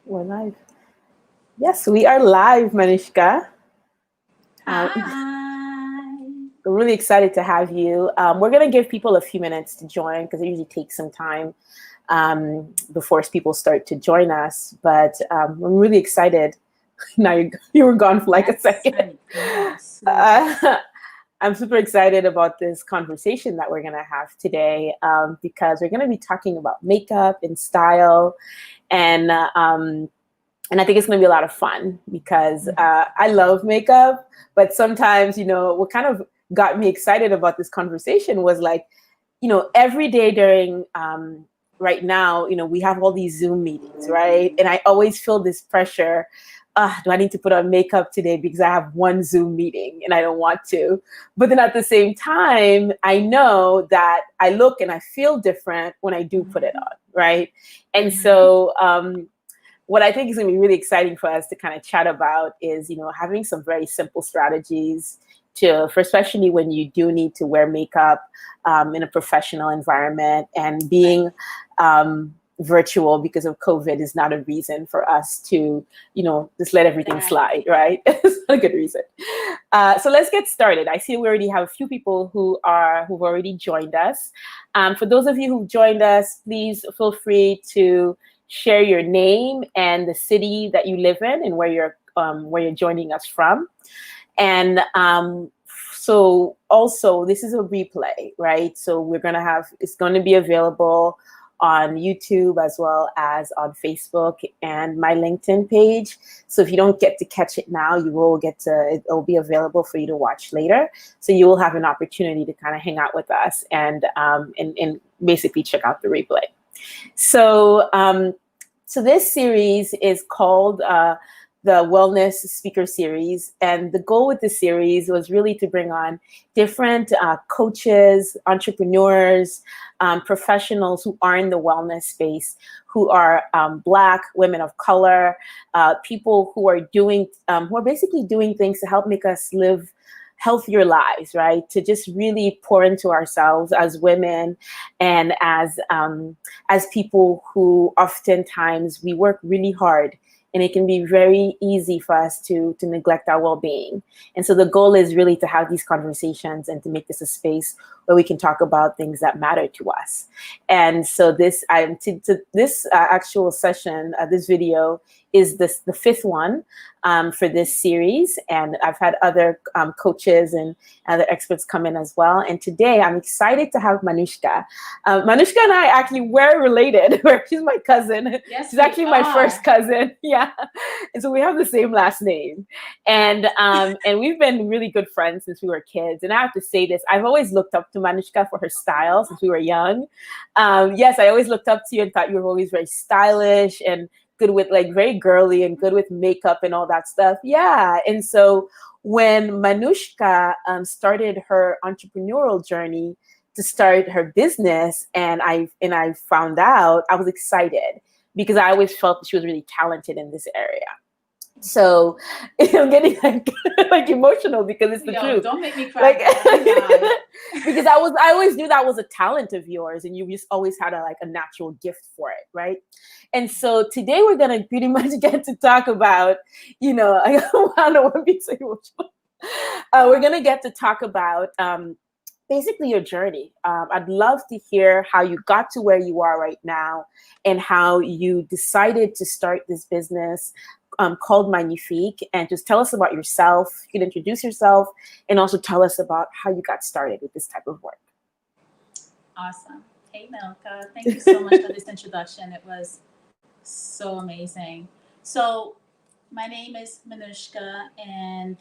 We're live. Yes, we are live, Manishka. Hi. We're really excited to have you. We're going to give people a few minutes to join because it usually takes some time before people start to join us. But I'm really excited. Now you were gone for like a Yes, second. honey. Yes. I'm super excited about this conversation that we're going to have today because we're going to be talking about makeup and style and and I think it's going to be a lot of fun because I love makeup, but sometimes, what kind of got me excited about this conversation was like, every day during right now, we have all these Zoom meetings, right? And I always feel this pressure. Do I need to put on makeup today because I have one Zoom meeting and I don't want to? But then at the same time, I know that I look and I feel different when I do put it on, right? And so what I think is going to be really exciting for us to kind of chat about is, having some very simple strategies for especially when you do need to wear makeup in a professional environment, and being virtual because of COVID is not a reason for us to, just let everything slide, right? It's not a good reason. So let's get started. I see we already have a few people who've already joined us. For those of you who've joined us, please feel free to share your name and the city that you live in and where you're joining us from. And so also this is a replay, right? So it's going to be available on YouTube as well as on Facebook and my LinkedIn page. So if you don't get to catch it now, it'll be available for you to watch later. So you will have an opportunity to kind of hang out with us and basically check out the replay. So this series is called the Wellness Speaker Series. And the goal with the series was really to bring on different coaches, entrepreneurs, professionals who are in the wellness space, who are Black, women of color, people who are basically doing things to help make us live healthier lives, right? To just really pour into ourselves as women and as people who oftentimes we work really hard, and it can be very easy for us to neglect our well-being. And so the goal is really to have these conversations and to make this a space where we can talk about things that matter to us. And so this actual session, this video is the fifth one for this series. And I've had other coaches and other experts come in as well. And today I'm excited to have Manushka. Manushka and I actually were related. She's my cousin. Yes, she's actually my first cousin. Yeah. And so we have the same last name. And we've been really good friends since we were kids. And I have to say this, I've always looked up to Manushka for her style since we were young. Yes, I always looked up to you and thought you were always very stylish and good with, like, very girly and good with makeup and all that stuff. Yeah. And so when Manushka started her entrepreneurial journey to start her business, and I found out, I was excited because I always felt that she was really talented in this area. So I'm getting like emotional because it's the truth. Don't make me cry. Because I always knew that was a talent of yours, and you just always had a natural gift for it, right? And so today we're gonna pretty much get to talk about, I don't know what being so emotional. We're gonna get to talk about basically your journey. I'd love to hear how you got to where you are right now and how you decided to start this business called Magnifique, and just tell us about yourself. You can introduce yourself and also tell us about how you got started with this type of work. Awesome. Hey, Milka. Thank you so much for this introduction. It was so amazing. So my name is Manushka, and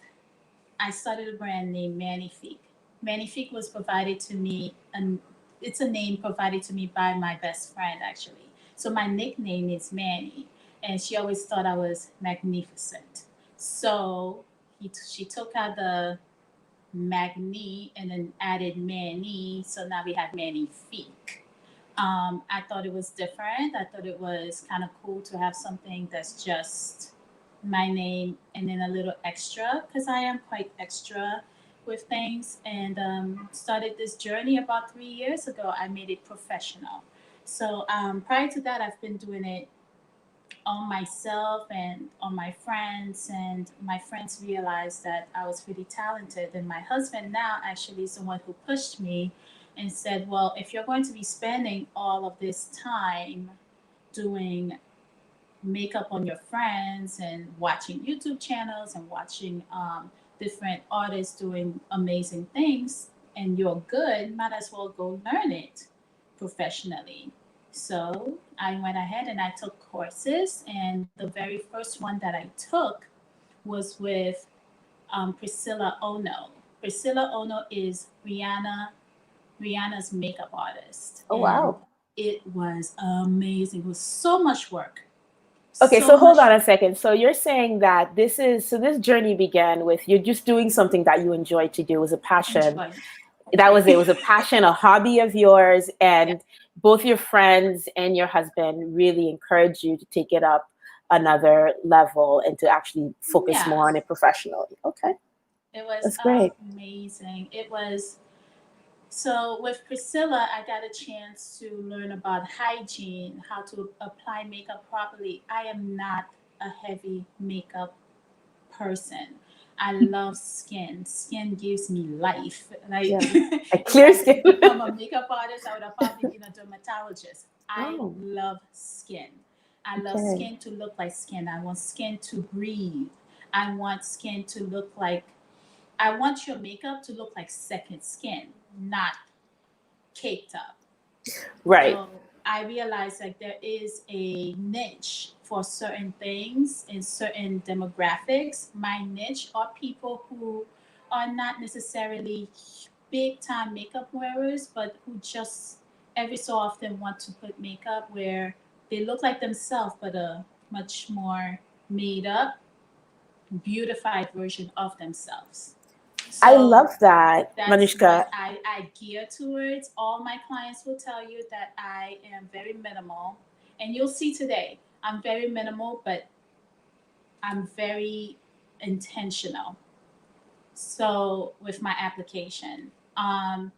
I started a brand named Magnifique. Magnifique was provided to me, and it's a name provided to me by my best friend, actually. So my nickname is Manny, and she always thought I was magnificent. So she took out the Magni and then added Manny, so now we have Magnifique. I thought it was different. I thought it was kind of cool to have something that's just my name and then a little extra, because I am quite extra with things. And started this journey about 3 years ago. I made it professional. So prior to that, I've been doing it on myself and on my friends, and my friends realized that I was pretty talented. And my husband now actually is the one who pushed me and said, well, if you're going to be spending all of this time doing makeup on your friends and watching YouTube channels and watching different artists doing amazing things, and you're good, might as well go learn it professionally. So I went ahead and I took courses, and the very first one that I took was with Priscilla Ono. Priscilla Ono is Rihanna's makeup artist, Oh, and wow. it was amazing. It was so much work, Okay, so so hold much on a second. So you're saying that this journey began with you just doing something that you enjoyed to do, it was a passion. enjoy. That Right. was it. It was a passion, a hobby of yours, Yeah. and both your friends and your husband really encouraged you to take it up another level and to actually focus Yeah. more on it professionally. Okay, It was that's great. amazing. It was. So with Priscilla, I got a chance to learn about hygiene, how to apply makeup properly. I am not a heavy makeup person. I love skin. Skin gives me life. Like Yeah, a if clear I skin. didn't become a makeup artist, I would have probably been a dermatologist. I Oh, love skin. I love okay. skin to look like skin. I want skin to breathe. I want skin to look like I want your makeup to look like second skin, not caked up. Right. So I realized like there is a niche for certain things in certain demographics. My niche are people who are not necessarily big time makeup wearers, but who just every so often want to put makeup where they look like themselves, but a much more made up, beautified version of themselves. I So love that, that's Manushka. what I gear towards. All my clients will tell you that I am very minimal. And you'll see today, I'm very minimal, but I'm very intentional. So with my application, I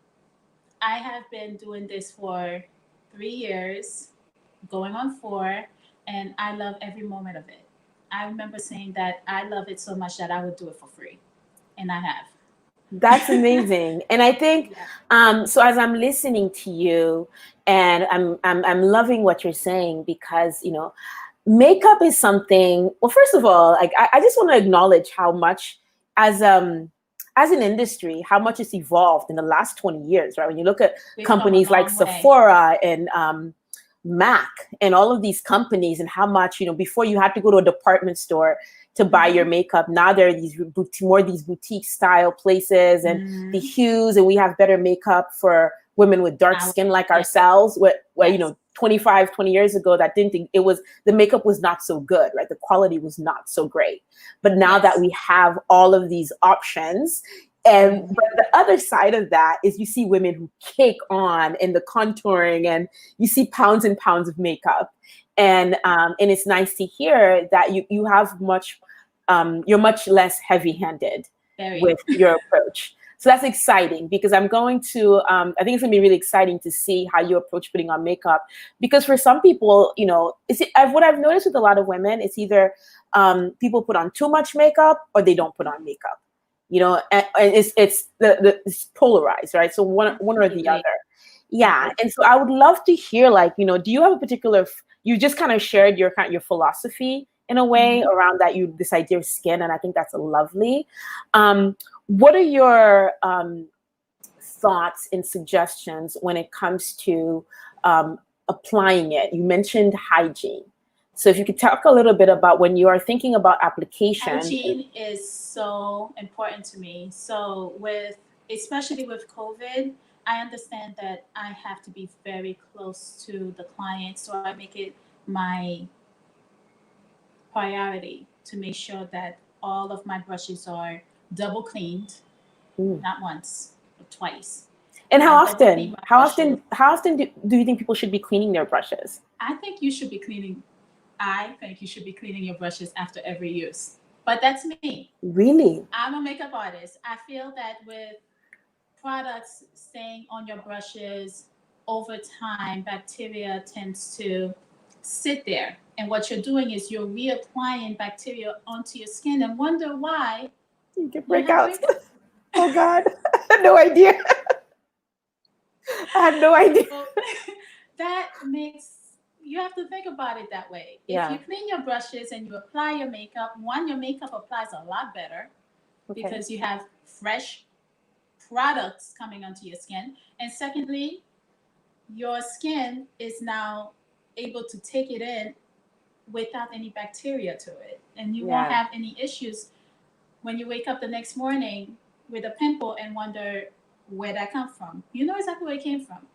have been doing this for 3 years, going on 4, and I love every moment of it. I remember saying that I love it so much that I would do it for free, and I That's have. amazing. And I think Yeah. so as I'm listening to you and I'm loving what you're saying because, makeup is something, well, first of all, like I just want to acknowledge how much as as an industry, how much it's evolved in the last 20 years, right? When you look at We've come a companies like long way. Sephora and Mac and all of these companies and how much, before you had to go to a department store to buy your Mhm. makeup. Now there are these boutique style places and the Mm, hues, and we have better makeup for women with dark I, skin like yeah, ourselves, where yes, 25, 20 years ago that didn't think it was the makeup was not so good, right? The quality was not so great. But now that yes. we have all of these options, and Mhm. but the other side of that is you see women who cake on in the contouring and you see pounds and pounds of makeup. And it's nice to hear that you have you're much less heavy-handed Very. with your approach. So that's exciting because I'm going to, I think it's gonna be really exciting to see how you approach putting on makeup. Because for some people, what I've noticed with a lot of women, it's either people put on too much makeup or they don't put on makeup. And it's polarized, right? So one or the other. Completely. Yeah. Completely. And so I would love to hear, like, do you have a particular, you just kind of shared your philosophy in a way Mhm. around this idea of skin. And I think that's lovely. What are your thoughts and suggestions when it comes to applying it? You mentioned hygiene. So if you could talk a little bit about when you are thinking about application. Hygiene is so important to me. So especially with COVID, I understand that I have to be very close to the client. So I make it my priority to make sure that all of my brushes are double cleaned, Mm. not once, but twice. And I double clean my brushes. how often do you think people should be cleaning their brushes? I think you should be cleaning. I think you should be cleaning your brushes after every use. But that's me. Really? I'm a makeup artist. I feel that with products staying on your brushes over time, bacteria tends to sit there And what you're doing is you're reapplying bacteria onto your skin and wonder why You get you have breakouts. Oh God, I had no idea. I had no idea. So that makes you have to think about it that way. Yeah. If you clean your brushes and you apply your makeup, one, your makeup applies a lot better Okay. because you have fresh products coming onto your skin. And secondly, your skin is now able to take it in without any bacteria to it. And you won't Yeah. have any issues when you wake up the next morning with a pimple and wonder where that come from. You know exactly where it came from.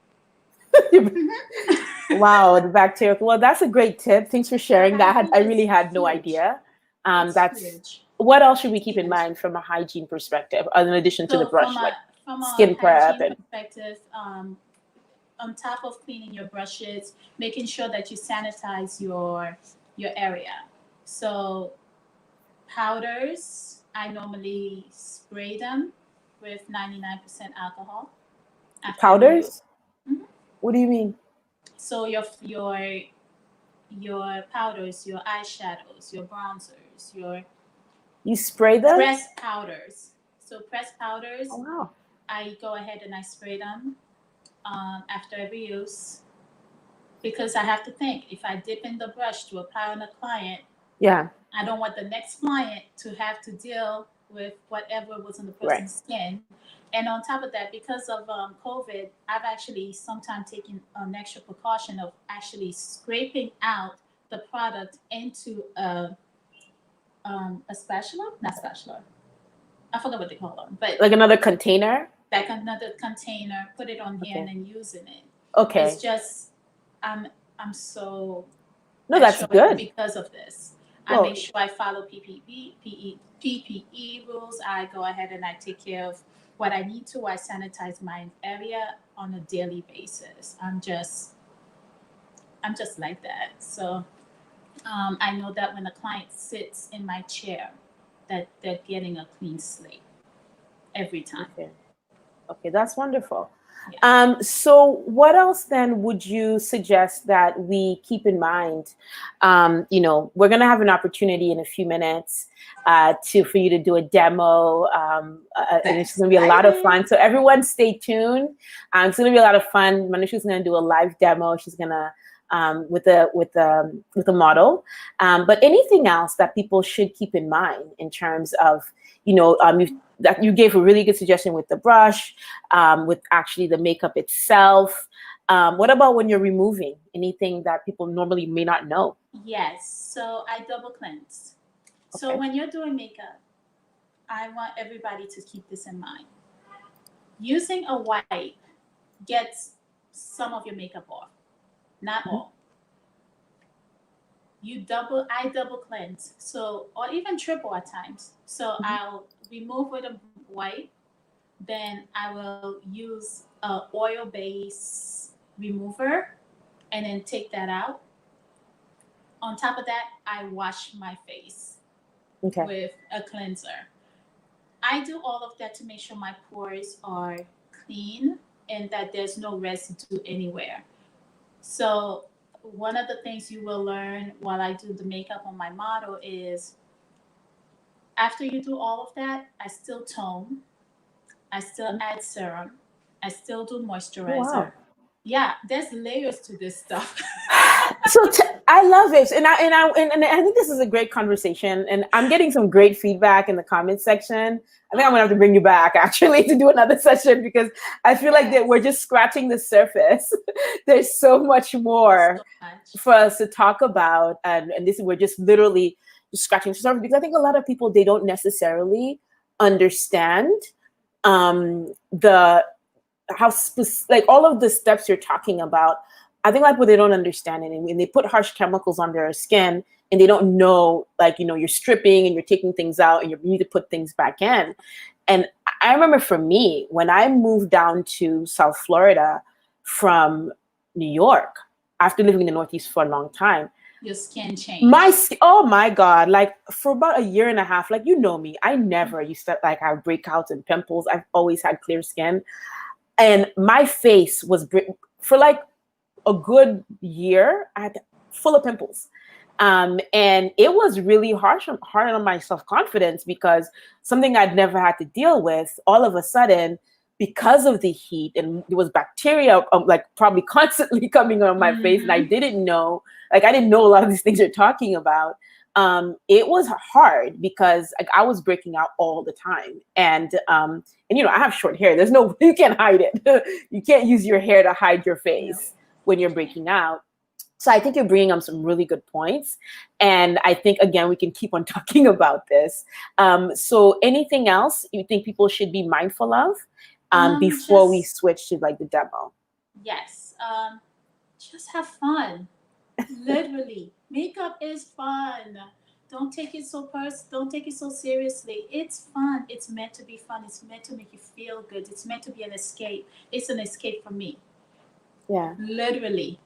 Wow, the bacteria. Well, that's a great tip. Thanks for sharing that. I Hygiene really is had no huge. idea. It's That's huge. what else should we keep in Huge. mind from a hygiene perspective, in addition to the So brush, from like a skin prep hygiene and perspective, on top of cleaning your brushes, making sure that you sanitize your area. So powders, I normally spray them with 99% alcohol. after powders? Mhm. What do you mean? So your powders, your eyeshadows, your bronzers, your You spray them? pressed powders. So pressed powders, Oh wow. I go ahead and I spray them after every use because I have to think if I dip in the brush to apply on a client, Yeah. I don't want the next client to have to deal with whatever was on the Right. person's skin. And on top of that, because of COVID, I've actually sometimes taken an extra precaution of actually scraping out the product into a spatula, not spatula. I forgot what they call them, but Like another container? like another container, put it on here Okay. and then using it. Okay. It's just I'm so No, that's extra good. because of this. Well- I make sure I follow PPE rules. I go ahead and I take care of what I need to. I sanitize my area on a daily basis. I'm just like that. So I know that when a client sits in my chair, that they're getting a clean slate every time. Okay, that's wonderful. So what else then would you suggest that we keep in mind? We're going to have an opportunity in a few minutes for you to do a demo, and it's going to be a lot of fun. So everyone stay tuned. It's going to be a lot of fun. Manusha's going to do a live demo. She's going to with a model. But anything else that people should keep in mind in terms of, you gave a really good suggestion with the brush, with actually the makeup itself. What about when you're removing anything that people normally may not know? Yes, so I double cleanse. So Okay. when you're doing makeup, I want everybody to keep this in mind. Using a wipe gets some of your makeup off, not all. I double cleanse, so or even triple at times. So I'll remove with a wipe, then I will use a oil base remover, and then take that out. On top of that, I wash my face with a cleanser. I do all of that to make sure my pores are clean and that there's no residue anywhere. So one of the things you will learn while I do the makeup on my model is after you do all of that, I still tone, I still add serum, I still do moisturizer. Wow. Yeah, there's layers to this stuff. So I love it, and I think this is a great conversation, and I'm getting some great feedback in the comments section. I think I'm gonna have to bring you back actually to do another session because I feel like that we're just scratching the surface. There's so much more for us to talk about, and we're just literally just scratching the surface because I think a lot of people, they don't necessarily understand like all of the steps you're talking about. I think like what they don't understand it, and when they put harsh chemicals on their skin and they don't know, like, you're stripping and you're taking things out and you need to put things back in. And I remember for me, when I moved down to South Florida from New York, after living in the Northeast for a long time, your skin changed. Oh my God, like for about a year and a half, like, me, I never used to like have breakouts and pimples. I've always had clear skin. And my face was, for like a good year, I had full of pimples. And it was really hard on my self-confidence because something I'd never had to deal with, all of a sudden, because of the heat, and there was bacteria like probably constantly coming on my face, and I didn't know, like I didn't know a lot of these things you're talking about. It was hard because like I was breaking out all the time, and you know, I have short hair. There's no, you can't hide it. You can't use your hair to hide your face when you're breaking out. So I think you're bringing up some really good points. And I think, again, we can keep on talking about this. So anything else you think people should be mindful of before we switch to like the demo? Yes. Just have fun. Literally. Makeup is fun. Don't take it so don't take it so seriously. It's fun. It's meant to be fun. It's meant to make you feel good. It's meant to be an escape. It's an escape for me. Yeah. Literally.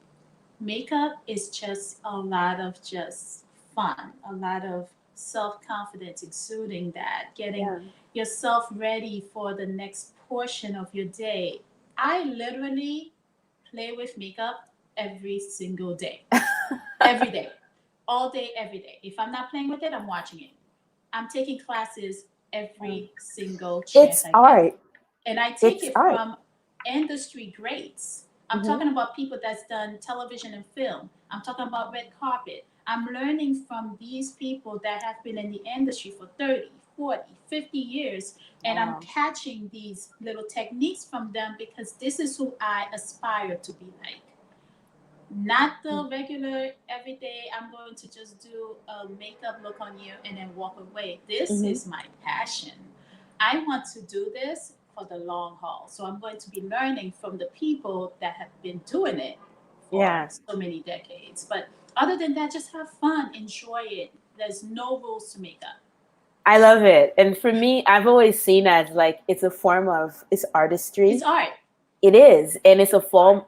Makeup is just a lot of just fun, a lot of self-confidence, exuding that, getting yourself ready for the next portion of your day. I literally play with makeup every single day. Every day. All day, every day. If I'm not playing with it, I'm watching it. I'm taking classes every single chance I get. And I take it from industry greats. I'm talking about people that's done television and film. I'm talking about red carpet. I'm learning from these people that have been in the industry for 30, 40, 50 years. And I'm catching these little techniques from them because this is who I aspire to be like. Not the regular everyday, I'm going to just do a makeup look on you and then walk away. This is my passion. I want to do this for the long haul. So I'm going to be learning from the people that have been doing it for so many decades. But other than that, just have fun, enjoy it. There's no rules to makeup. I love it. And for me, I've always seen as like it's artistry. It's art. It is, and it's a form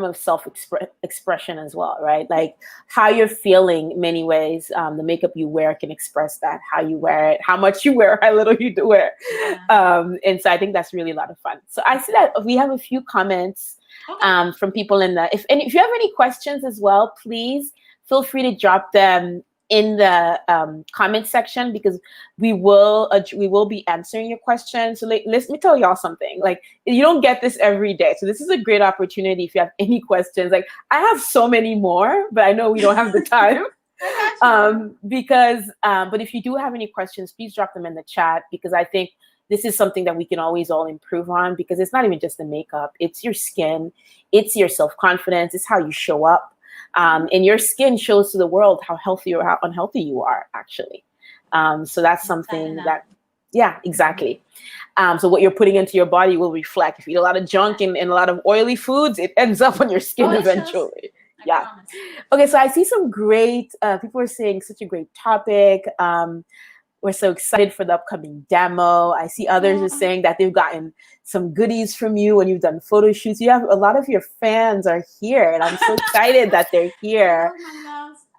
of self-expression as well, right? Like how you're feeling in many ways. The makeup you wear can express that, how you wear it, how much you wear, how little you do wear. And so I think that's really a lot of fun. So I see that we have a few comments from people in the, if you have any questions as well, please feel free to drop them in the comment section, because we will be answering your questions. So let me tell y'all something. Like, you don't get this every day, so this is a great opportunity. If you have any questions, like I have so many more, but I know we don't have the time. But if you do have any questions, please drop them in the chat, because I think this is something that we can always all improve on, because it's not even just the makeup, it's your skin, it's your self-confidence, it's how you show up. And your skin shows to the world how healthy or how unhealthy you are, actually. So that's something that, exactly. So what you're putting into your body will reflect. If you eat a lot of junk and a lot of oily foods, it ends up on your skin eventually. Okay, so I see some great, people are saying such a great topic. We're so excited for the upcoming demo. I see others are saying that they've gotten some goodies from you when you've done photo shoots. You have a lot of your fans are here, and I'm so excited that they're here.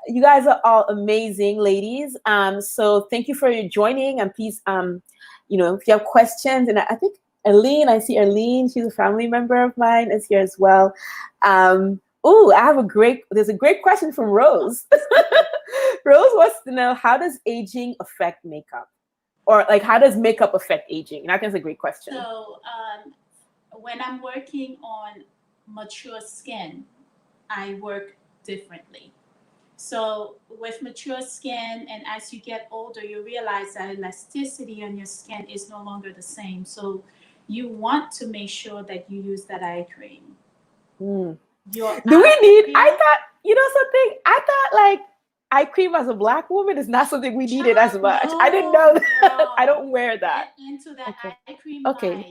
You guys are all amazing, ladies. So thank you for joining, and please, if you have questions, and I think I see Arlene, she's a family member of mine, is here as well. There's a great question from Rose. Rose wants to know, how does aging affect makeup? Or like, how does makeup affect aging? And I think that's a great question. So when I'm working on mature skin, I work differently. So with mature skin, and as you get older, you realize that elasticity on your skin is no longer the same. So you want to make sure that you use that eye cream. I thought, something? I thought like eye cream as a Black woman is not something we needed as much. I didn't know that. I don't wear that. Get into that eye cream.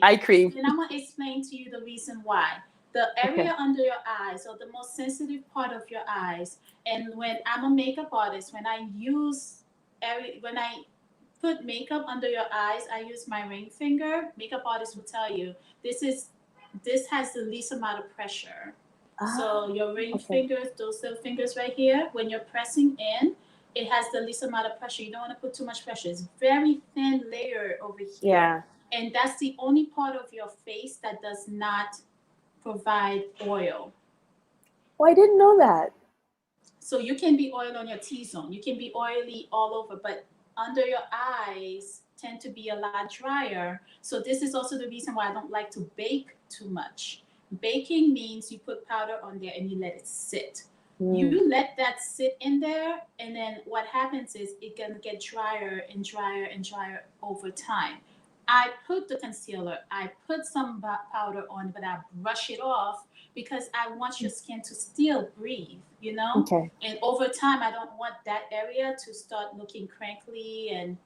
Eye cream. And I'm going to explain to you the reason why. The area under your eyes, or the most sensitive part of your eyes. And when I'm a makeup artist, when I put makeup under your eyes, I use my ring finger. Makeup artists will tell you this has the least amount of pressure. So your ring fingers, those little fingers right here, when you're pressing in, it has the least amount of pressure. You don't want to put too much pressure. It's very thin layer over here. Yeah. And that's the only part of your face that does not provide oil. Oh, I didn't know that. So you can be oil on your T-zone. You can be oily all over, but under your eyes tend to be a lot drier. So this is also the reason why I don't like to bake too much. Baking means you put powder on there and you let it sit. You let that sit in there, and then what happens is it can get drier and drier and drier over time. I put the concealer, I put some powder on, but I brush it off because I want your skin to still breathe, you know? Okay. And over time, I don't want that area to start looking crinkly, and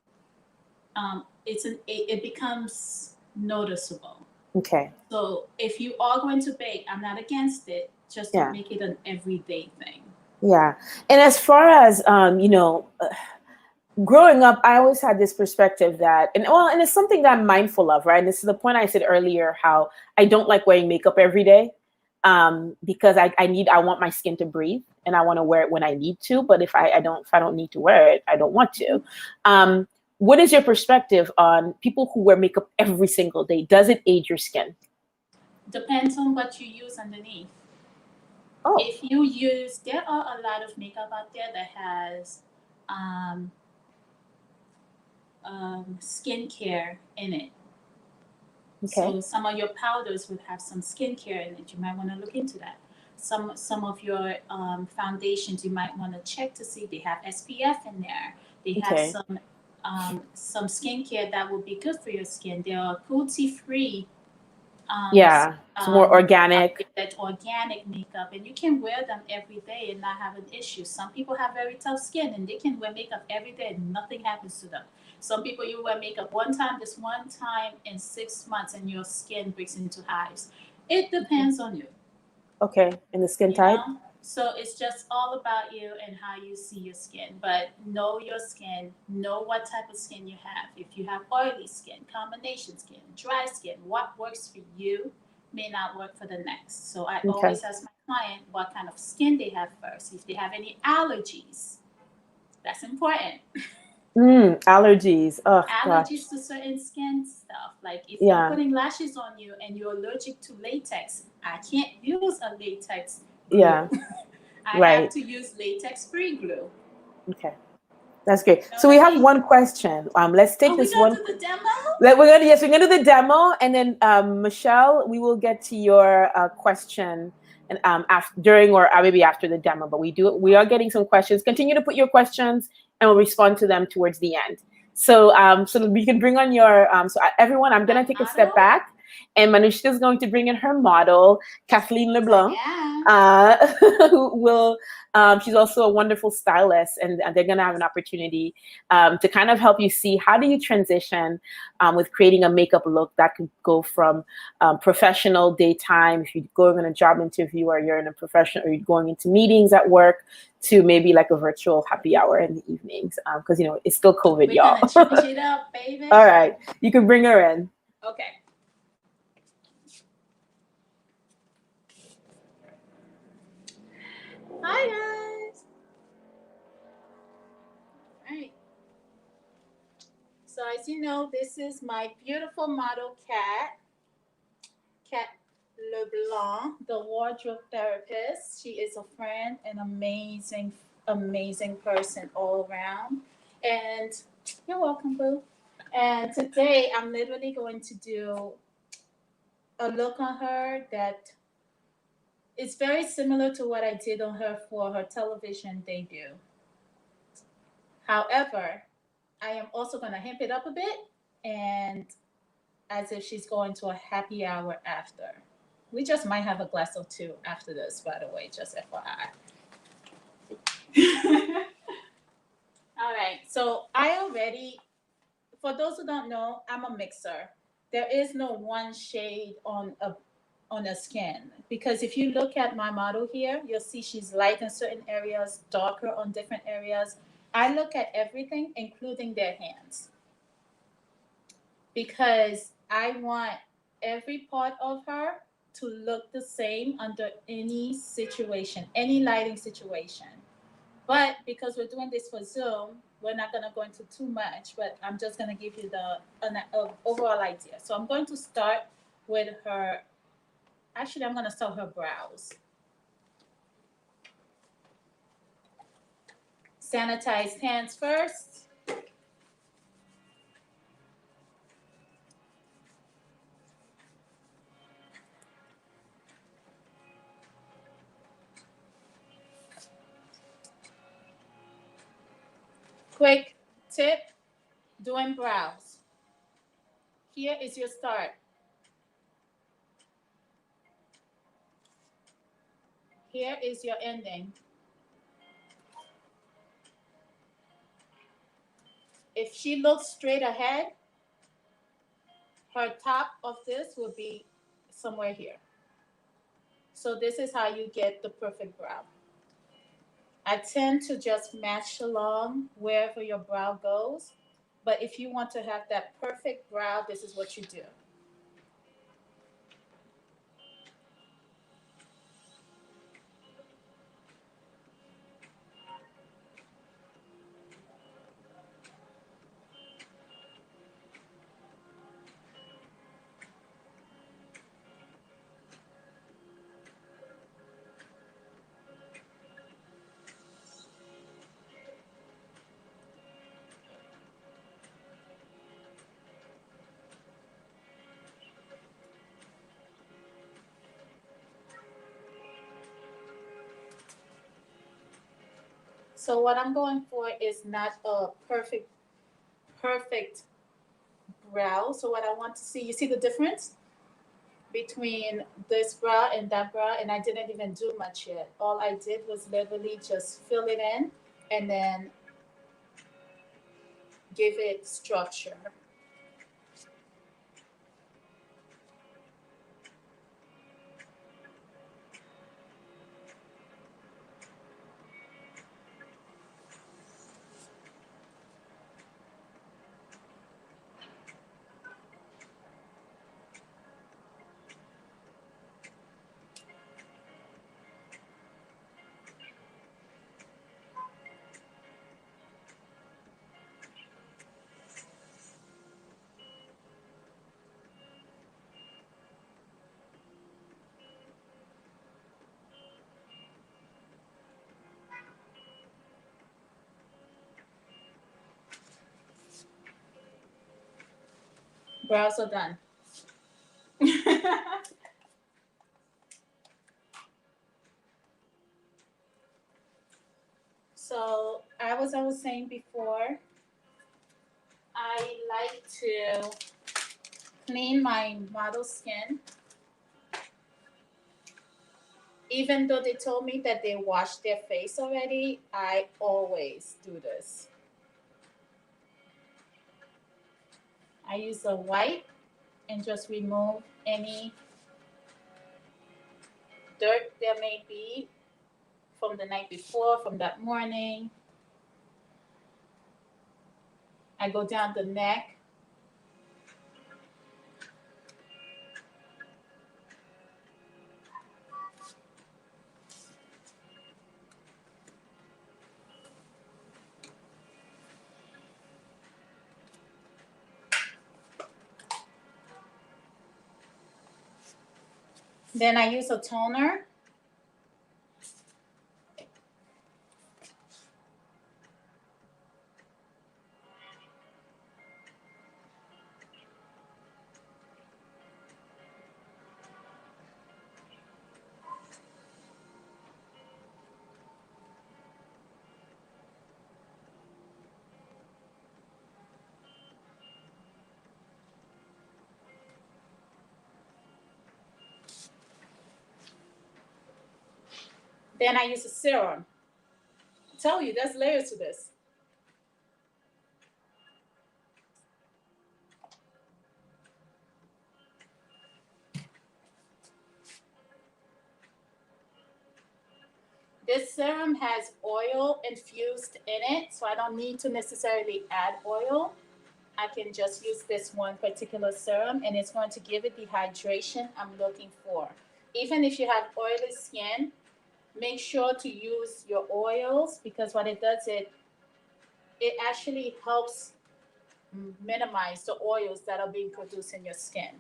it becomes noticeable. Okay. So if you are going to bake, I'm not against it. Just don't Yeah. make it an everyday thing. Yeah. And as far as, growing up, I always had this perspective that, and it's something that I'm mindful of, right? And this is the point I said earlier, how I don't like wearing makeup every day, because I want my skin to breathe, and I want to wear it when I need to. But if I don't need to wear it, I don't want to. What is your perspective on people who wear makeup every single day? Does it age your skin? Depends on what you use underneath. Oh, If you use, there are a lot of makeup out there that has um, skincare in it. okay. So some of your powders would have some skincare in it. You might want to look into that. Some of your foundations, you might want to check to see if they have SPF in there. They have Okay. some skincare that will be good for your skin. There are cruelty free Yeah. It's more organic. that organic makeup, and you can wear them every day and not have an issue. Some people have very tough skin and they can wear makeup every day and nothing happens to them. Some people, you wear makeup this one time in 6 months, and your skin breaks into hives. It depends on you, Okay. And the skin you type? know. So it's just all about you and how you see your skin. But know your skin, know what type of skin you have. If you have oily skin, combination skin, dry skin, what works for you may not work for the next. So I Okay. always ask my client what kind of skin they have first. If they have any allergies, that's important. Allergies. Oh gosh. Allergies to certain skin stuff. Like if I'm Yeah. putting lashes on you and you're allergic to latex, I can't use a latex glue. Yeah. I have Right. to use latex free glue. Okay. That's great. You know So what we I have mean? one question. Let's take Are we this gonna one. do the demo? We're gonna do the demo, and then Michelle, we will get to your question and after, during, or maybe after the demo. But we are getting some questions. Continue to put your questions, and we'll respond to them towards the end. So so we can bring on your everyone. I'm gonna take a step Model? back, and Manushka is going to bring in her model, Kathleen LeBlanc, Yeah. who will. She's also a wonderful stylist, and they're going to have an opportunity to kind of help you see how do you transition with creating a makeup look that could go from professional daytime, if you're going on a job interview, or you're in a professional, or you're going into meetings at work, to maybe like a virtual happy hour in the evenings, because it's still COVID, We're y'all. gonna change it up, baby. All right, you can bring her in. Okay. Hi guys. All right. So as you know, this is my beautiful model Kat LeBlanc, the wardrobe therapist. She is a friend, an amazing, amazing person all around. And you're welcome, Boo. And today I'm literally going to do a look on her that is very similar to what I did on her for her television debut. However, I am also going to hemp it up a bit, and as if she's going to a happy hour after. We just might have a glass or two after this, by the way, just FYI. All right, so for those who don't know, I'm a mixer. There is no one shade on a skin, because if you look at my model here, you'll see she's light in certain areas, darker on different areas. I look at everything, including their hands, because I want every part of her to look the same under any situation, any lighting situation. But because we're doing this for Zoom, we're not going to go into too much, but I'm just going to give you an overall idea. So I'm going to start with her. Actually, I'm going to start her brows. sanitized hands first. Quick tip, doing brows. Here is your start. Here is your ending. If she looks straight ahead, her top of this will be somewhere here. So this is how you get the perfect brow. I tend to just match along wherever your brow goes. But if you want to have that perfect brow, this is what you do. So what I'm going for is not a perfect brow. So what I want to see, you see the difference between this brow and that brow, and I didn't even do much yet. All I did was literally just fill it in and then give it structure. Brows are done. So as I was saying before, I like to clean my model skin. Even though they told me that they washed their face already, I always do this. I use a wipe and just remove any dirt there may be from the night before, from that morning. I go down the neck. Then I use a toner. Then I use a serum. I tell you, there's layers to this. This serum has oil infused in it, so I don't need to necessarily add oil. I can just use this one particular serum and it's going to give it the hydration I'm looking for. Even if you have oily skin, make sure to use your oils because what it does, it actually helps minimize the oils that are being produced in your skin.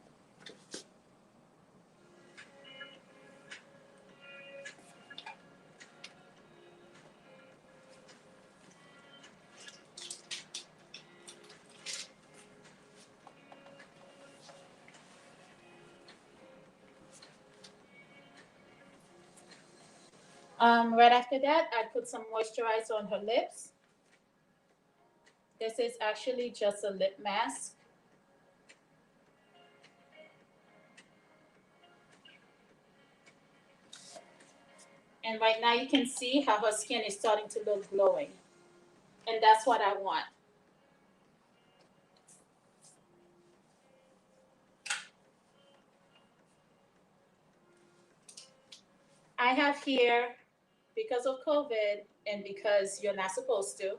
Right after that, I put some moisturizer on her lips. This is actually just a lip mask. And right now you can see how her skin is starting to look glowing. And that's what I want. I have here, because of COVID and because you're not supposed to,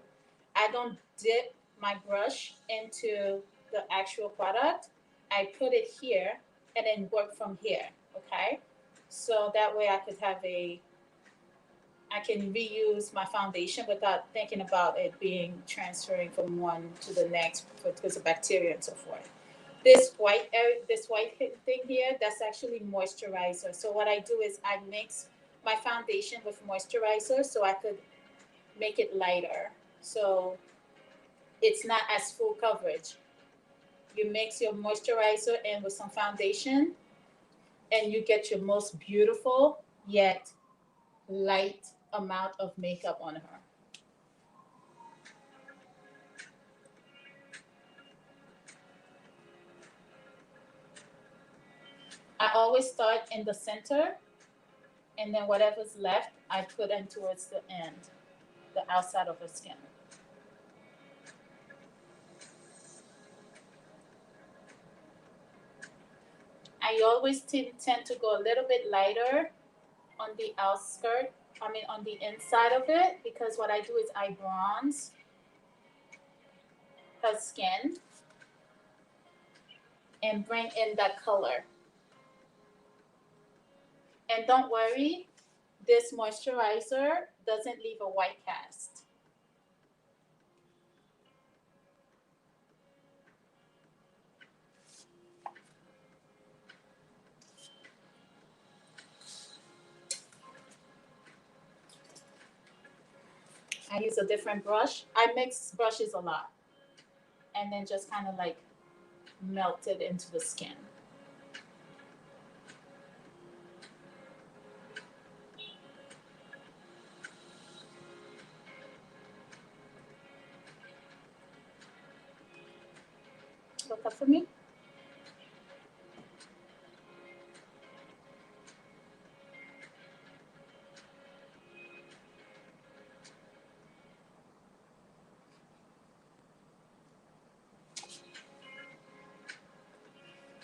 I don't dip my brush into the actual product. I put it here and then work from here, okay? So that way I can reuse my foundation without thinking about it being transferring from one to the next because of bacteria and so forth. This white thing here, that's actually moisturizer. So what I do is I mix my foundation with moisturizer so I could make it lighter. So it's not as full coverage. You mix your moisturizer in with some foundation and you get your most beautiful yet light amount of makeup on her. I always start in the center and then whatever's left, I put in towards the end, the outside of her skin. I always tend to go a little bit lighter on the on the inside of it, because what I do is I bronze her skin and bring in that color. And don't worry, this moisturizer doesn't leave a white cast. I use a different brush. I mix brushes a lot and then just kind of like melt it into the skin. Look up for me.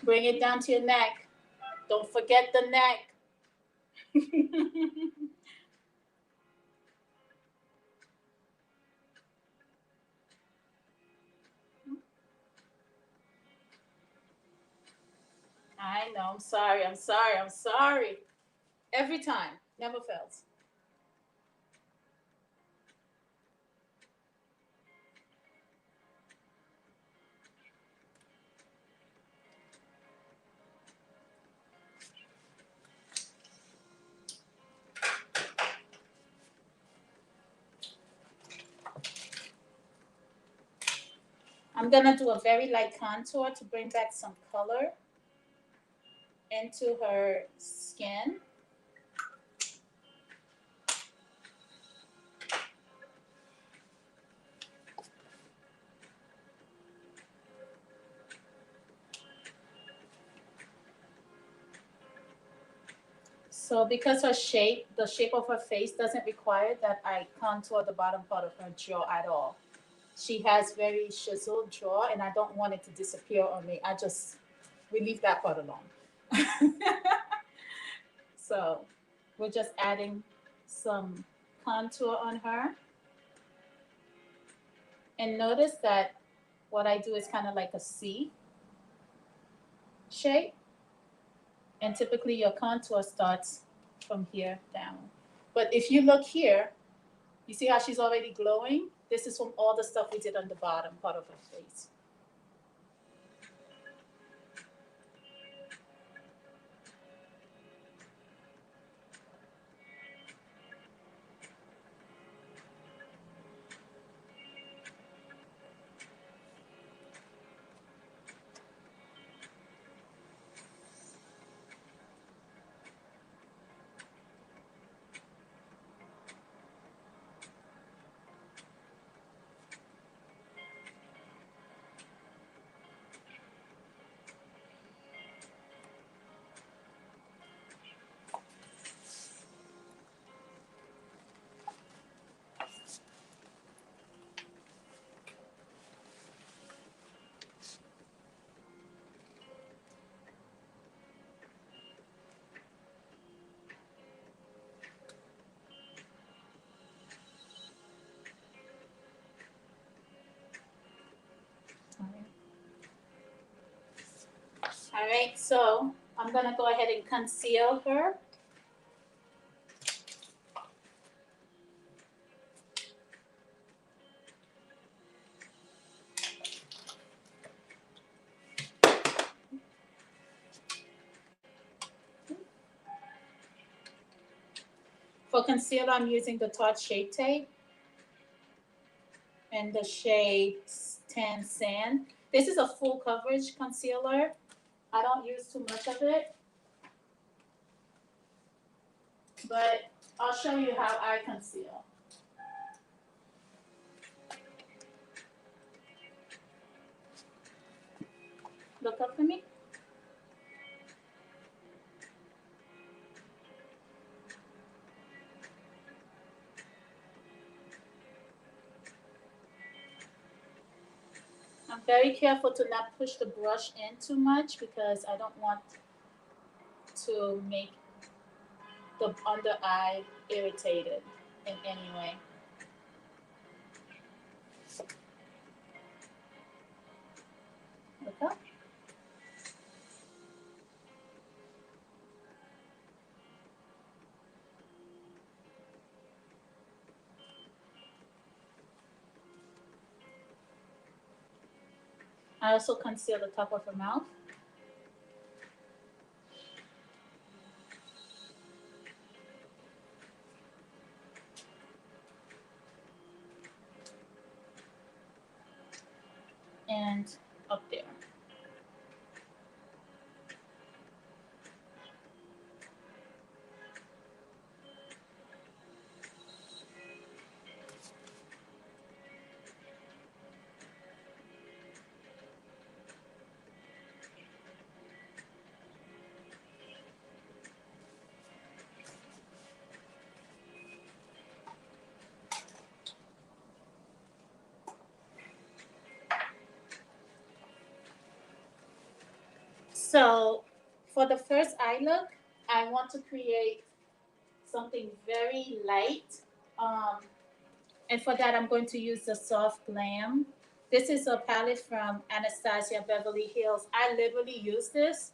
Bring it down to your neck. Don't forget the neck. I know. I'm sorry. I'm sorry. I'm sorry. Every time. Never fails. I'm going to do a very light contour to bring back some color into her skin. So because the shape of her face doesn't require that I contour the bottom part of her jaw at all. She has very chiseled jaw and I don't want it to disappear on me. We leave that part alone. So we're just adding some contour on her. And notice that what I do is kind of like a C shape. And typically your contour starts from here down. But if you look here, you see how she's already glowing? This is from all the stuff we did on the bottom part of her face. right, so I'm gonna go ahead and conceal her. For concealer, I'm using the Tarte Shape Tape and the shade Tan Sand. This is a full coverage concealer. I don't use too much of it, but I'll show you how I conceal. Look up for me. I'm very careful to not push the brush in too much because I don't want to make the under eye irritated in any way. Look up. I also conceal the top of her mouth. And up there. So for the first eye look, I want to create something very light. Um, and for that, I'm going to use the Soft Glam. This is a palette from Anastasia Beverly Hills. I literally use this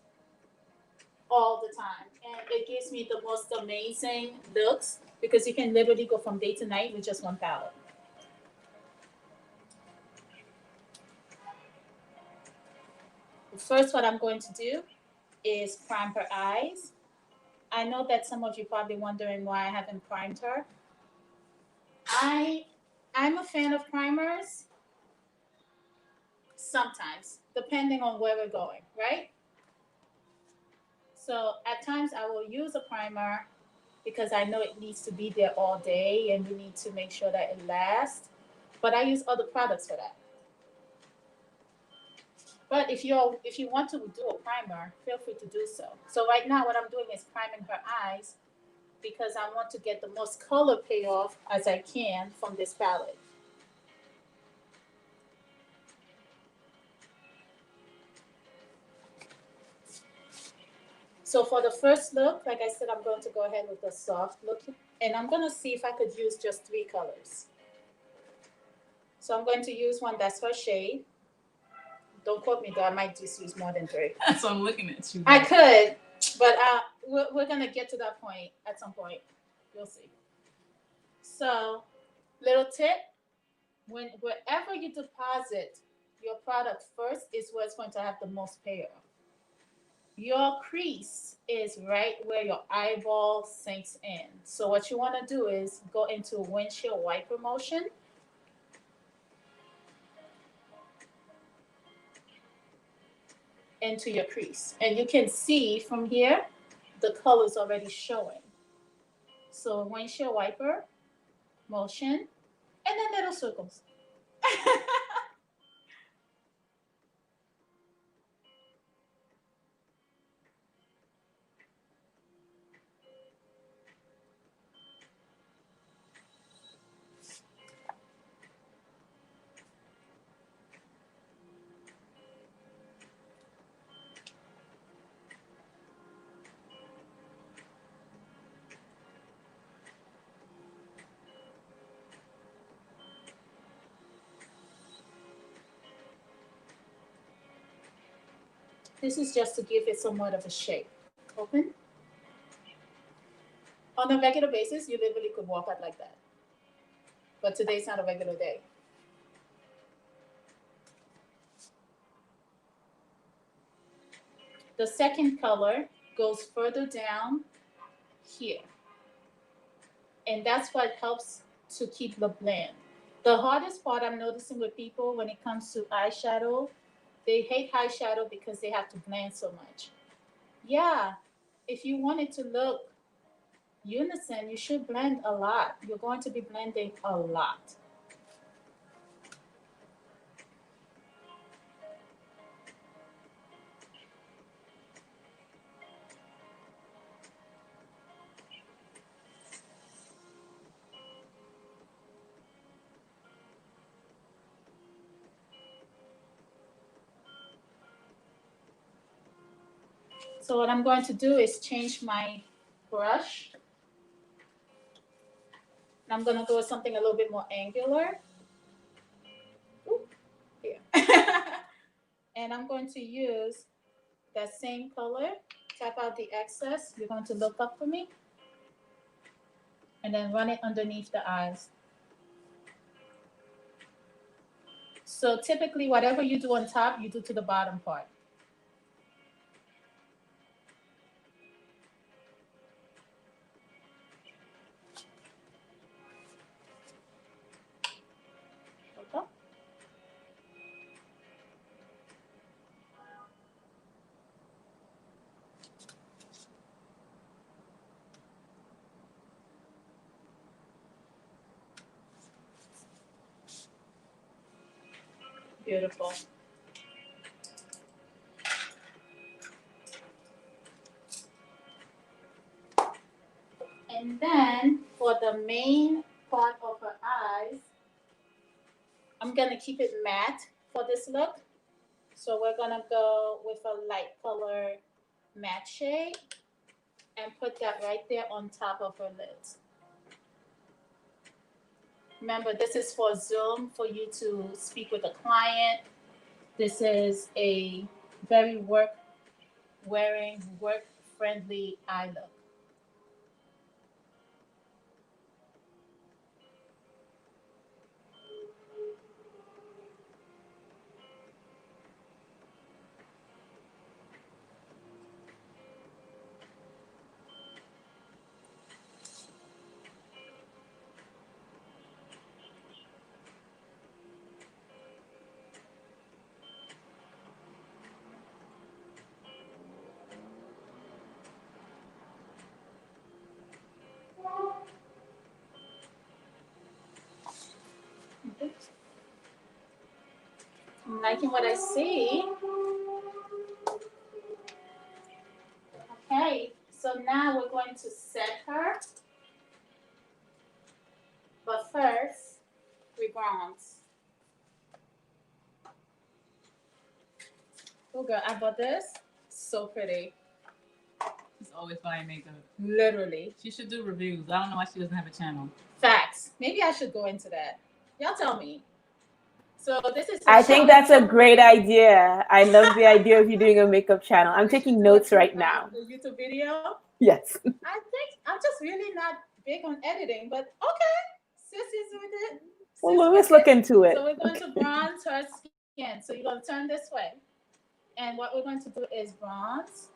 all the time. And it gives me the most amazing looks because you can literally go from day to night with just one palette. First, what I'm going to do is prime her eyes. I know that some of you probably wondering why I haven't primed her. I'm a fan of primers sometimes, depending on where we're going, right? So at times I will use a primer because I know it needs to be there all day and we need to make sure that it lasts. But I use other products for that. But if you want to do a primer, feel free to do so. So right now what I'm doing is priming her eyes because I want to get the most color payoff as I can from this palette. So for the first look, like I said, I'm going to go ahead with the soft look, and I'm going to see if I could use just 3 colors. So I'm going to use one that's her shade. Don't quote me though, I might just use more than 3. So I'm looking at you. I could, but we're going to get to that point at some point. You'll see. So, little tip, wherever you deposit your product first is where it's going to have the most payoff. Your crease is right where your eyeball sinks in. So what you want to do is go into windshield wiper motion. Into your crease. And you can see from here, the color is already showing. So windshield wiper motion, and then little circles. This is just to give it somewhat of a shape. Open. On a regular basis, you literally could walk out like that. But today's not a regular day. The second color goes further down here. And that's what helps to keep the blend. The hardest part I'm noticing with people when it comes to eyeshadow, they hate eyeshadow because they have to blend so much. Yeah, if you want it to look unison, you should blend a lot. You're going to be blending a lot. So what I'm going to do is change my brush. I'm going to go with something a little bit more angular. Ooh, here. And I'm going to use that same color. Tap out the excess. You're going to look up for me. And then run it underneath the eyes. So typically, whatever you do on top, you do to the bottom part. Okay. Beautiful. And then for the main part of her eyes, I'm going to keep it matte for this look. So we're going to go with a light color matte shade and put that right there on top of her lids. Remember, this is for Zoom, for you to speak with a client. This is a very work-wearing, work-friendly eye look. I'm liking what I see. Okay, so now we're going to set her. But first, we bronze. Oh girl, I bought this. So pretty. She's always buying makeup. Literally. She should do reviews. I don't know why she doesn't have a channel. Facts. Maybe I should go into that. Y'all tell me. So this is. I think that's a great idea. I love the idea of you doing a makeup channel. I'm taking notes right now. The YouTube video. Yes. I think I'm just really not big on editing, but okay. Sissy's with it. Well, let's look into it. So we're going to bronze her skin. So you're going to turn this way. And what we're going to do is bronze.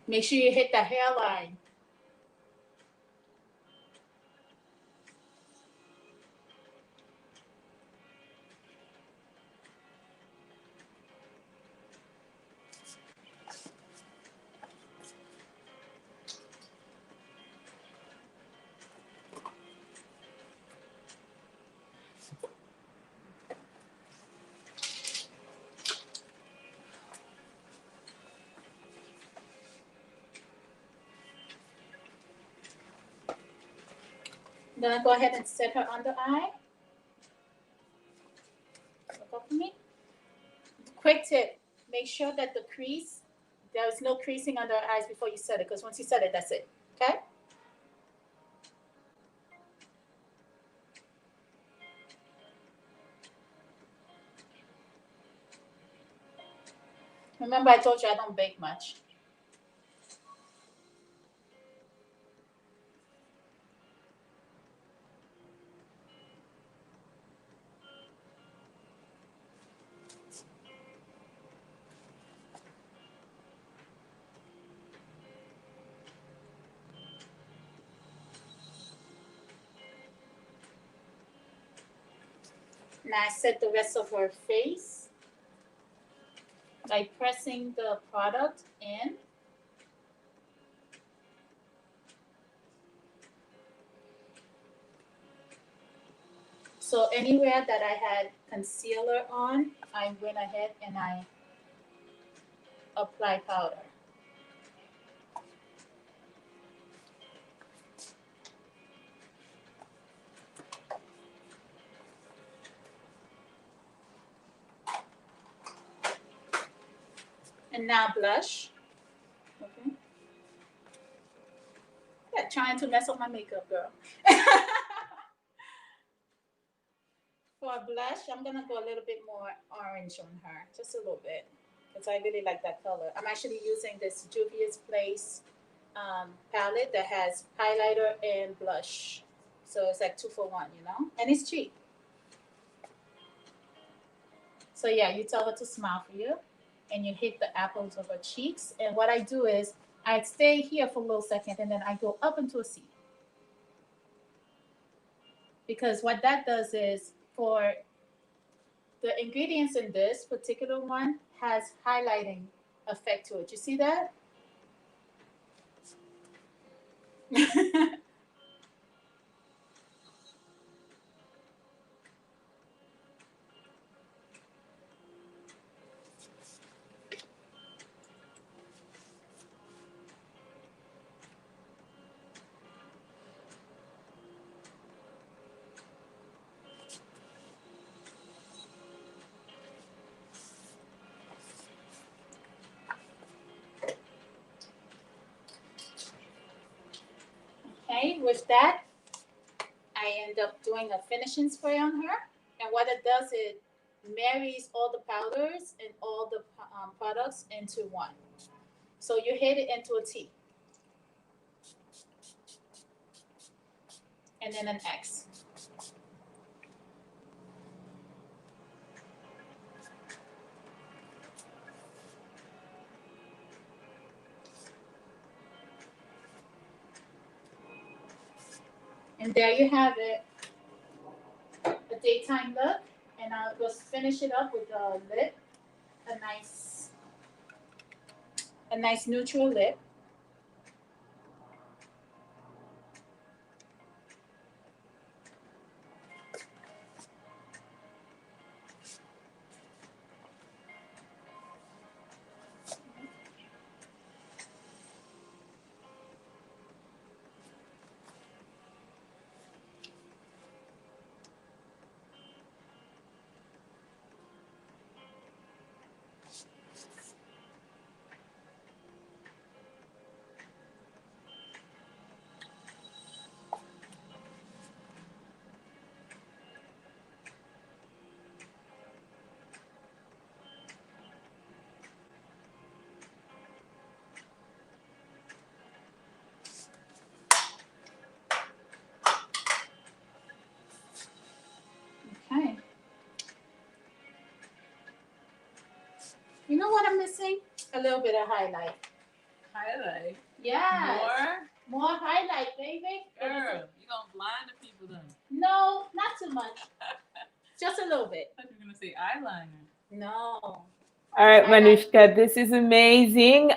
Make sure you hit the hairline. I'm gonna go ahead and set her under eye. Look up for me. Quick tip, make sure that there's no creasing under her eyes before you set it, because once you set it, that's it, okay? Remember I told you I don't bake much. Now I set the rest of her face by pressing the product in. So anywhere that I had concealer on, I went ahead and I applied powder. And now blush. Okay. Yeah, trying to mess up my makeup, girl. For a blush, I'm gonna go a little bit more orange on her, just a little bit, because I really like that color. I'm actually using this Juvia's Place palette that has highlighter and blush. So it's like 2 for 1, you know? And it's cheap. So yeah, you tell her to smile for you, and you hit the apples of her cheeks. And what I do is I stay here for a little second, and then I go up into a C. Because what that does is, for the ingredients in this particular one has highlighting effect to it. You see that? Okay, with that, I end up doing a finishing spray on her. And what it does, it marries all the powders and all the products into one. So you hit it into a T. And then an X. And there you have it, a daytime look. And I'll just finish it up with a lip, a nice neutral lip. Okay. You know what I'm missing? A little bit of highlight. Highlight. Yeah. More highlight, baby. Girl, you're gonna blind the people then. No, not too much. Just a little bit. I thought you were gonna say eyeliner. No. All right, Manushka, this is amazing.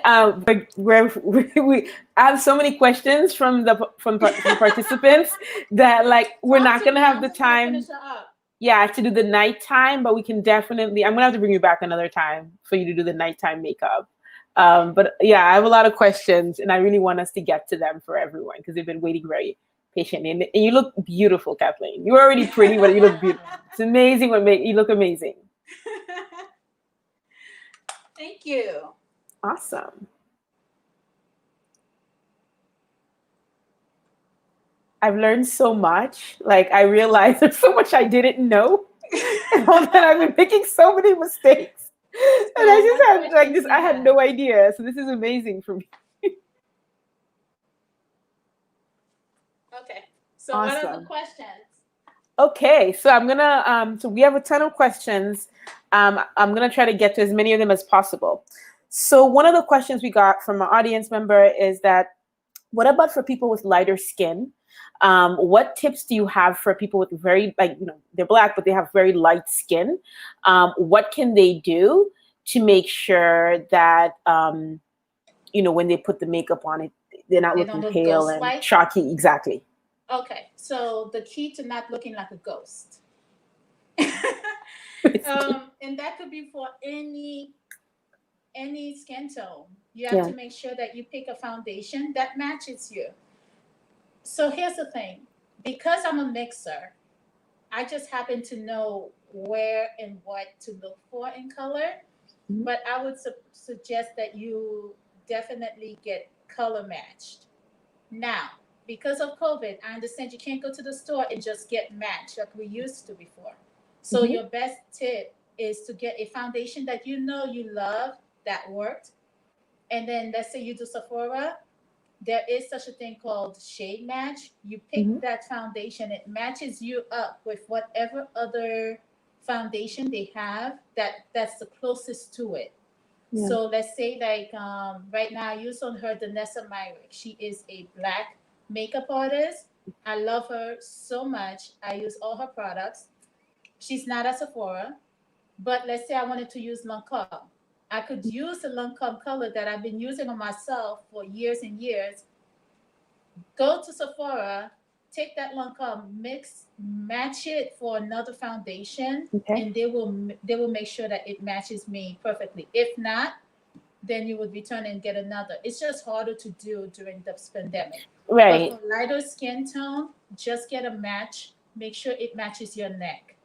We have so many questions from participants that like we're not gonna have the time. Yeah, to do the nighttime, but we can definitely. I'm gonna have to bring you back another time for you to do the nighttime makeup. But yeah, I have a lot of questions, and I really want us to get to them for everyone because they've been waiting very patient. And you look beautiful, Kathleen. You're already pretty, but you look beautiful. It's amazing you look amazing. Thank you. Awesome. I've learned so much. Like, I realized there's so much I didn't know. And all that I've been making so many mistakes. And I just had like this, I had no idea. So this is amazing for me. Okay. So what are the Awesome. questions? Okay, so I'm gonna so we have a ton of questions. I'm gonna try to get to as many of them as possible. So one of the questions we got from an audience member is that, what about for people with lighter skin? What tips do you have for people with very, like, they're Black, but they have very light skin? What can they do to make sure that, when they put the makeup on it, they're not looking pale and chalky? Exactly. Okay, so the key to not looking like a ghost. And that could be for any skin tone. You have to make sure that you pick a foundation that matches you. So here's the thing. Because I'm a mixer, I just happen to know where and what to look for in color. Mm-hmm. But I would suggest that you definitely get color matched. Now, because of COVID, I understand you can't go to the store and just get matched like we used to before. So your best tip is to get a foundation that you know you love, that worked. And then let's say you do Sephora, there is such a thing called shade match. You pick that foundation, it matches you up with whatever other foundation they have that's the closest to it. Yeah. So let's say like right now I use on her Danessa Myrick. She is a Black makeup artist. I love her so much. I use all her products. She's not at Sephora, but let's say I wanted to use Lancome. I could use the Lancome color that I've been using on myself for years and years. Go to Sephora, take that Lancome, match it for another foundation, and they will make sure that it matches me perfectly. If not, then you would return and get another. It's just harder to do during the pandemic. Right. But for lighter skin tone, just get a match. Make sure it matches your neck.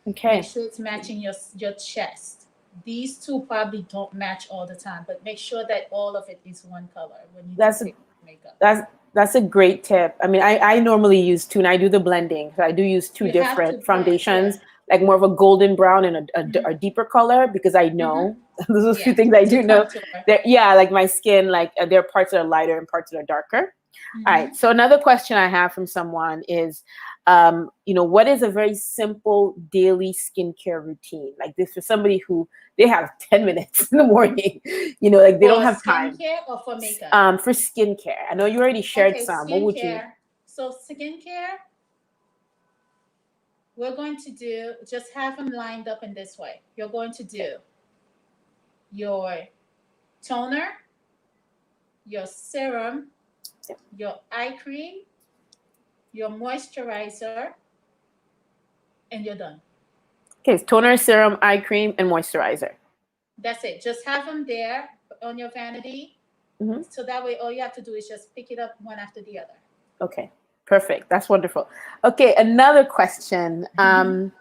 Okay. Make sure it's matching your chest. These two probably don't match all the time, but make sure that all of it is one color when you pick makeup. That's a great tip. I mean, I normally use two, and I do the blending. So I do use two different foundations, like more of a golden brown and a deeper color, because I know those are a few things I do know. That, like my skin, like there are parts that are lighter and parts that are darker. All right. So another question I have from someone is, what is a very simple daily skincare routine? Like this for somebody who they have 10 minutes in the morning, like they don't have time. For skincare or for makeup? For skincare. I know you already shared some. What would you? So skincare, we're going to do, just have them lined up in this way. You're going to do your toner, your serum, your eye cream, your moisturizer, and you're done. Okay, toner, serum, eye cream, and moisturizer. That's it. Just have them there on your vanity. So that way all you have to do is just pick it up one after the other. Okay, perfect. That's wonderful. Okay, another question. I'm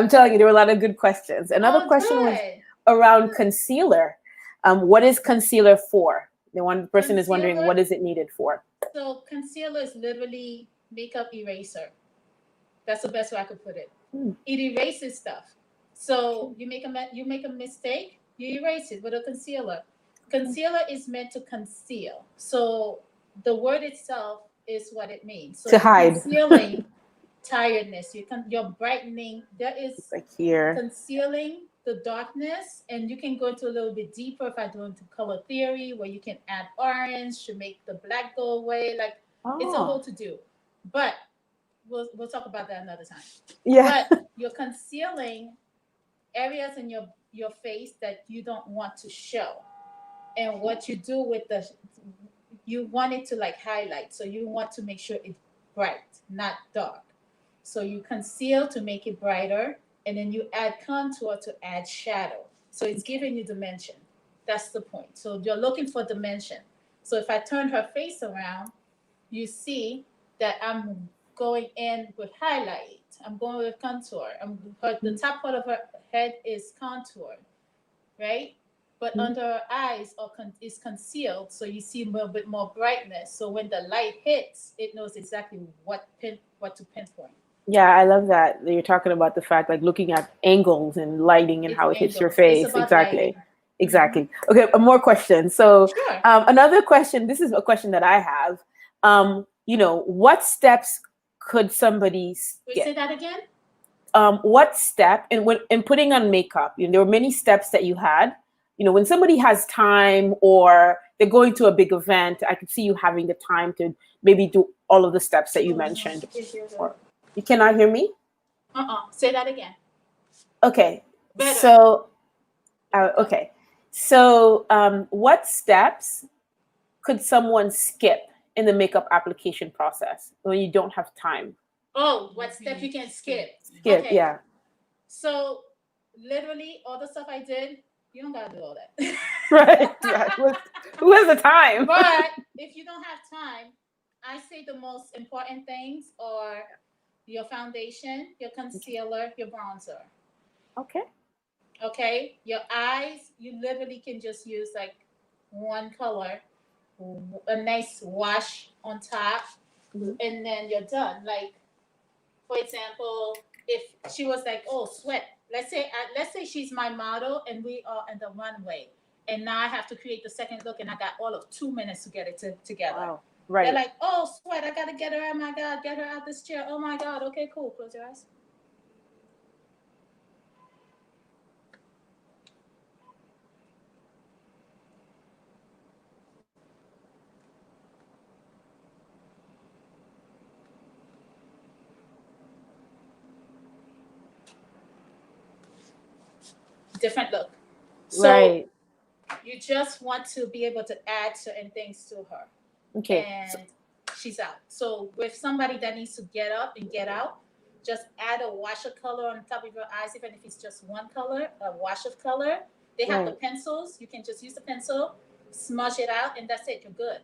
telling you, there were a lot of good questions. Another question was around concealer. What is concealer for? The one person is wondering, what is it needed for? So concealer is literally makeup eraser. That's the best way I could put it. It erases stuff. So you make a mistake, you erase it with a concealer. Concealer is meant to conceal. So the word itself is what it means. So to hide. Concealing tiredness. You're brightening. There is like here concealing the darkness, and you can go into a little bit deeper if I go into color theory, where you can add orange to make the black go away. Like it's a whole to do. But we'll talk about that another time. Yeah. But you're concealing areas in your face that you don't want to show. And what you do with you want it to like highlight. So you want to make sure it's bright, not dark. So you conceal to make it brighter, and then you add contour to add shadow. So it's giving you dimension. That's the point. So you're looking for dimension. So if I turn her face around, you see that I'm going in with highlight. I'm going with contour. The top part of her head is contoured, right? But Mhm. under her eyes is concealed, so you see a little bit more brightness. So when the light hits, it knows exactly what to pinpoint. Yeah, I love that you're talking about the fact like looking at angles and lighting and It's how it hits your angles. It's face. about Exactly. lighting. Exactly. Okay, more questions. So, Sure. another question. This is a question that I have. What steps could somebody Wait, skip? say that again. What step, and when in putting on makeup, there were many steps that you had. When somebody has time or they're going to a big event, I could see you having the time to maybe do all of the steps that you Oh, no, mentioned. she can't hear that. Or you cannot hear me? Say that again. Okay. Better. So, okay. So, what steps could someone skip in the makeup application process when you don't have time? Oh, what step you can skip? Skip, Okay. yeah. So literally all the stuff I did, you don't gotta do all that. Right. Right. Who has the time? But if you don't have time, I say the most important things are your foundation, your concealer, your bronzer. Okay. Okay? Your eyes, you literally can just use like one color, a nice wash on top, and then you're done. Like, for example, if she was like, "Oh, sweat," let's say she's my model and we are in the runway, and now I have to create the second look, and I got all of 2 minutes to get it together. Wow. They're Right. like, "Oh, sweat! I gotta get her. Oh my god, get her out this chair. Oh my god. Okay, cool. Close your eyes." Different look. So Right. you just want to be able to add certain things to her, Okay. and she's out. So with somebody that needs to get up and get out, just add a wash of color on top of your eyes, even if it's just one color, a wash of color. They have the Right. pencils. You can just use the pencil, smudge it out, and that's it. You're good.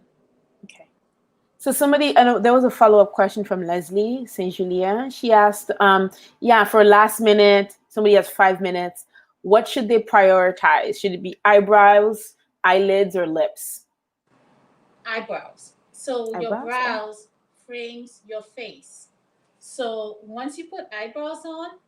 Okay. So I know there was a follow-up question from Leslie Saint Julien. She asked, yeah, for last minute, somebody has 5 minutes. What should they prioritize? Should it be eyebrows, eyelids, or lips? Eyebrows. So your Eyebrows. Yeah. brows frames your face. So once you put eyebrows on,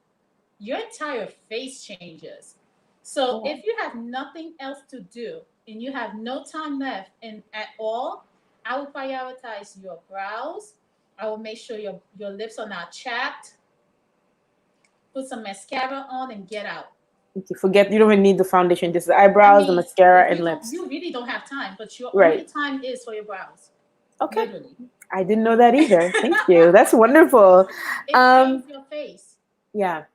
your entire face changes. So Oh, if you have nothing else to do and you have no time left and at all, I would prioritize your brows. I will make sure your lips are not chapped. Put some mascara on and get out. okay. Forget you don't even need the foundation. Just the I eyebrows, the mean, mascara, if and you don't, lips. you really don't have time, but your only Right. time is for your brows, Okay. literally. I didn't know that either. Thank you. That's wonderful. It Um, frames your face, yeah,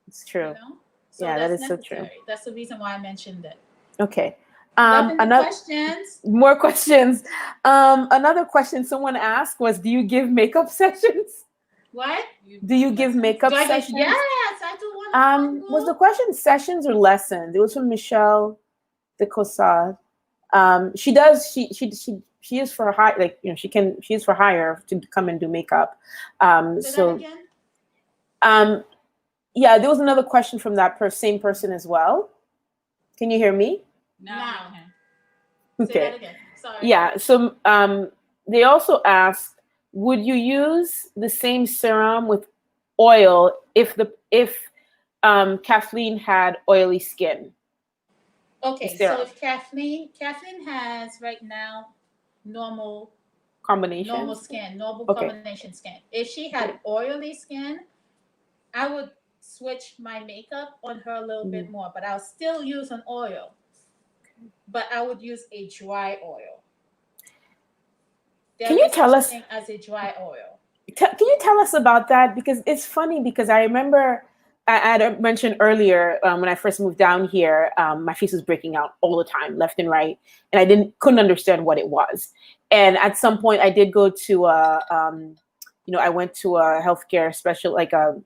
it's you true. know. So Yeah, that that's is so true. necessary. That's the reason why I mentioned it. Okay. Loving the Another questions. more questions. Another question someone asked was, do you give makeup sessions? What? Do you give makeup Do I get? sessions? Yes, I do one-on-one, Was boo. the question sessions or lessons? It was from Michelle de Cossade. She does. She is for hire. Like she is for hire to come and do makeup. Say that So again. um, yeah, there was another question from that same person as well. Can you hear me? Now. Okay. Say that Okay. again. Sorry. Yeah. So they also asked, would you use the same serum with oil if Kathleen had oily skin? The Okay, so serum if Kathleen has right now normal combination. skin, normal Okay. combination skin. If she had oily skin, I would switch my makeup on her a little bit more, but I'll still use an oil. But I would use a dry oil. Can There you is tell such a us? thing as a dry oil. Can you tell us about that? Because it's funny because I remember I had mentioned earlier when I first moved down here, my face was breaking out all the time, left and right, and I couldn't understand what it was. And at some point, I did go to I went to a healthcare special, like a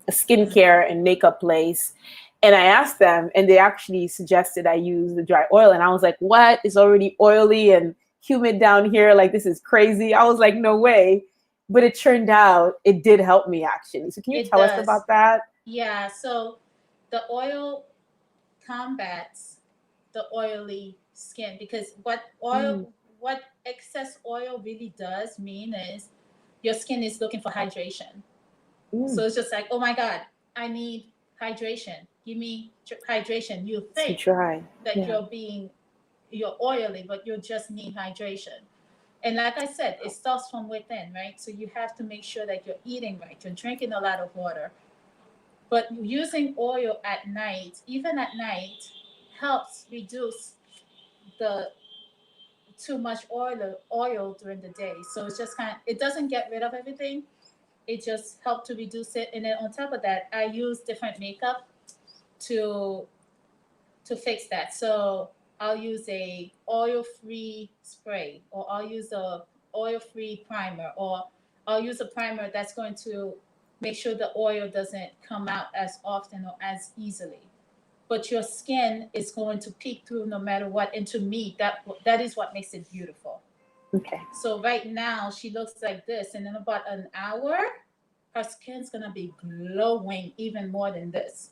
skincare and makeup place. And I asked them, and they actually suggested I use the dry oil. And I was like, what? It's already oily and humid down here. Like, this is crazy. I was like, no way. But it turned out it did help me, actually. So can you It tell us does. about that? Yeah, so the oil combats the oily skin, because what excess oil really does mean is your skin is looking for hydration. So it's just like, oh my God, I need hydration. Give me hydration. You Too think dry. that Yeah. you're oily, but you just need hydration. And like I said, it starts from within, right? So you have to make sure that you're eating right, you're drinking a lot of water. But using oil at night, even at night, helps reduce the too much oil during the day. So it's just it doesn't get rid of everything. It just helped to reduce it. And then on top of that, I use different makeup to fix that. So I'll use a oil-free spray, or I'll use a oil-free primer, or I'll use a primer that's going to make sure the oil doesn't come out as often or as easily. But your skin is going to peek through no matter what. And to me, that is what makes it beautiful. Okay. So right now she looks like this, and in about an hour, her skin's gonna be glowing even more than this.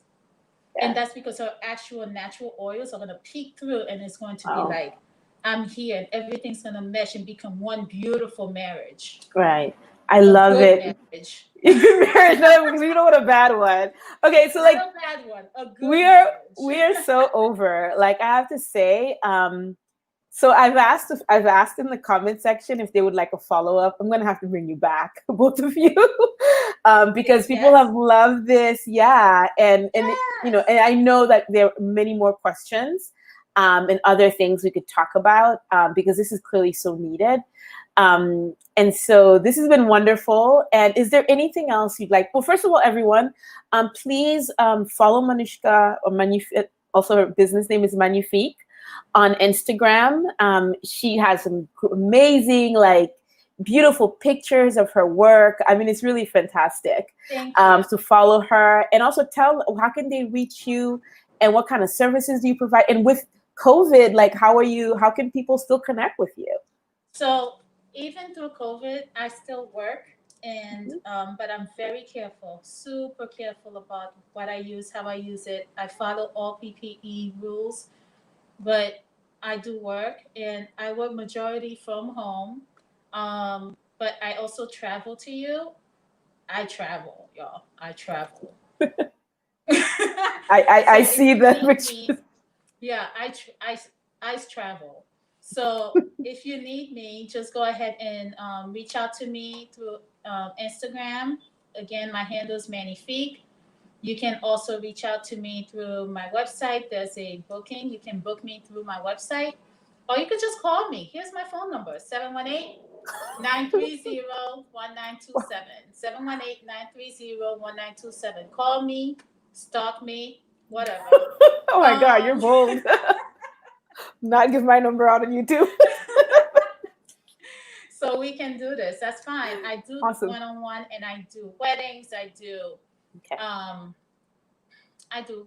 Yeah. And that's because her actual natural oils are going to peek through, and it's going to be Wow. like, I'm here, and everything's going to mesh and become one beautiful marriage. Right. I A love good it. marriage. A good marriage. No, because we don't want a bad one. Okay, so like, Not a bad one, a good we marriage. are so over. Like, I have to say, so I've asked in the comment section if they would like a follow-up. I'm gonna have to bring you back, both of you, because people have loved this. Yeah, and you know, and I know that there are many more questions and other things we could talk about, because this is clearly so needed. And so this has been wonderful. And is there anything else you'd like? Well, first of all, everyone, please follow Manushka, or also her business name is Magnifique, on Instagram. She has some amazing, like, beautiful pictures of her work. I mean, it's really fantastic. Thank you. So follow her, and also tell how can they reach you, and what kind of services do you provide? And with COVID, like, how can people still connect with you? So even through COVID, I still work, and but I'm very careful, super careful about what I use, how I use it. I follow all PPE rules, but I do work, and I work majority from home. But I also travel to you. I travel, y'all. I travel. I So if see you the need pictures. me, yeah, I travel. So if you need me, just go ahead and reach out to me through Instagram. Again, my handle is Magnifique. You can also reach out to me through my website. There's a booking. You can book me through my website. Or you could just call me. Here's my phone number, 718-930-1927. 718-930-1927. Call me, stalk me, whatever. Oh my God, you're bold. Not give my number out on YouTube. So we can do this. That's fine. I do Awesome. one-on-one, and I do weddings. I do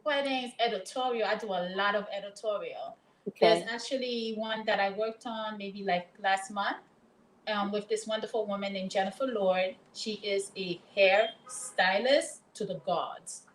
weddings, editorial. I do a lot of editorial. Okay. There's actually one that I worked on maybe like last month, with this wonderful woman named Jennifer Lord. She is a hair stylist to the gods.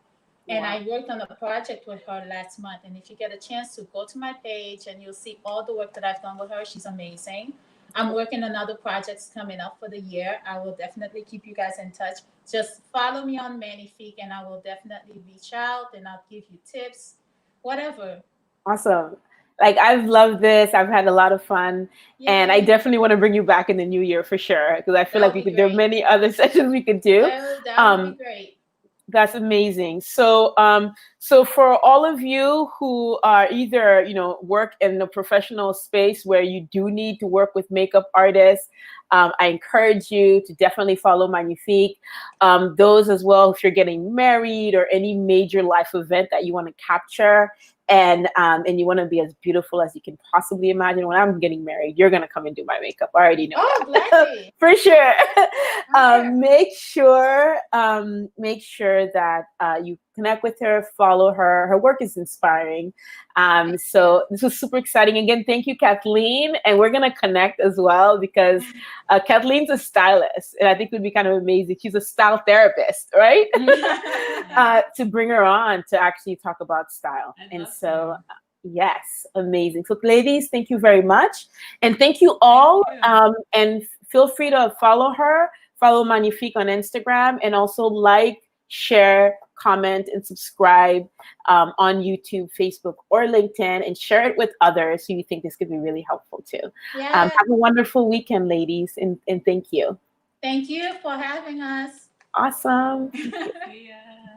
And Wow. I worked on a project with her last month. And if you get a chance to go to my page, and you'll see all the work that I've done with her. She's amazing. I'm working on other projects coming up for the year. I will definitely keep you guys in touch. Just follow me on Magnifique, and I will definitely reach out, and I'll give you tips, whatever. Awesome. Like, I've loved this. I've had a lot of fun. And I definitely want to bring you back in the new year for sure, because I feel like there are many other sessions we could do. That would be great. That's amazing. So, so for all of you who are either, work in a professional space where you do need to work with makeup artists, I encourage you to definitely follow Magnifique. Those as well, if you're getting married or any major life event that you want to capture, and you want to be as beautiful as you can possibly imagine. When I'm getting married, you're gonna come and do my makeup. I already know Oh, that. gladly. For sure. Okay. Make sure that you connect with her, follow her. Her work is inspiring. So this was super exciting. Again, thank you, Kathleen. And we're gonna connect as well because Kathleen's a stylist, and I think it would be kind of amazing. She's a style therapist, right? To bring her on to actually talk about style. And so, yes, amazing. So, ladies, thank you very much, and thank you all. And feel free to follow her, follow Magnifique on Instagram, and also like, share, comment, and subscribe on YouTube, Facebook, or LinkedIn, and share it with others who you think this could be really helpful to. Yeah. Have a wonderful weekend, ladies, and thank you. Thank you for having us. Awesome. Yeah.